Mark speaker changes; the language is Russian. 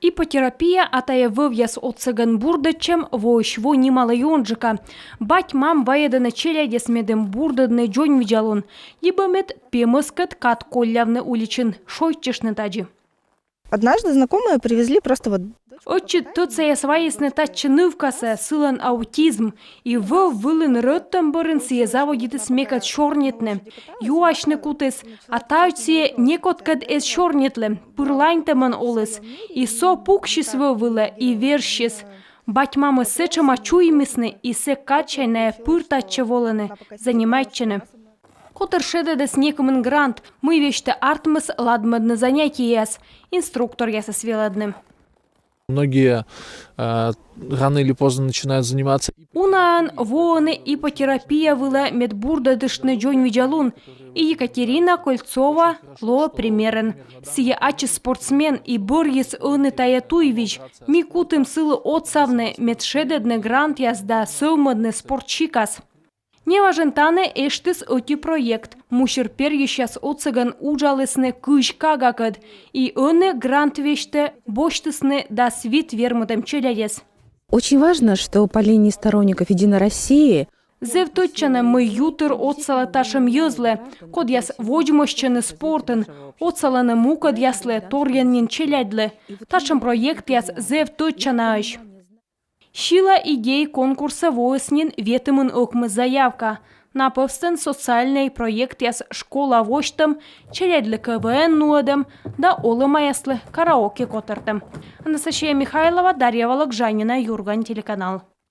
Speaker 1: Ипотерапия атая вывьяс от цыган бурдачем воишво немало йонджика. Бать мам ваедана челядес медем бурдадны джонь видялун. Ебамет пемыскат кат коллявны уличин. Шойчешны таджи.
Speaker 2: Однажды знакомые привезли просто вот...
Speaker 1: Отчет тут я своисны тачы нывкаса, сылан аутизм, и вылын рöттен бұрын сие заводиты смекат шорнетны. Юашны кутыс, а тауция некоткад эс шорнетлы, пырлайнтаман олыс, и со пукшис вылы, и вершис. Батьмамы сычама чуймисны, и се качайная пыртачы волыны, занимайчыны. Которшеда да снекомын грант, мы веште артмыс ладмадны занятия яс, инструктор яса свеладны.
Speaker 3: Многие рано или поздно начинают заниматься.
Speaker 1: Унан, воны, ипотерапия выла медбурдадышны джонь видялун. И Екатерина Кольцова ло примерен. Сия ачы спортсмен и борьес ыны таятуевич. Ми кутым сылы отсавны медшедедны грант язда сövмадны спортчикас. Неважен таны эштис öti проект. Мушер перещас отсыган ужалысны кышка гакад. И ыны грант веште боштысны да свит вермутым челядес.
Speaker 4: Очень важно, что по линии сторонников «Единой России»
Speaker 1: Зевточчана мы ютыр отсала ташым йызлы, код яс вожмощчаны спортын, отсаланы мукад яслы торяннин челядлы. Ташым проект яс зевточчана аш. Шила идей конкурса воеснин ветымын окмы заявка. Наповстен социальный проект яс школа воштым, челядлы КВН нуадым, да олыма яслы караоке котыртым. Анастасия Михайлова, Дарья Вологжанина, Юрган, телеканал.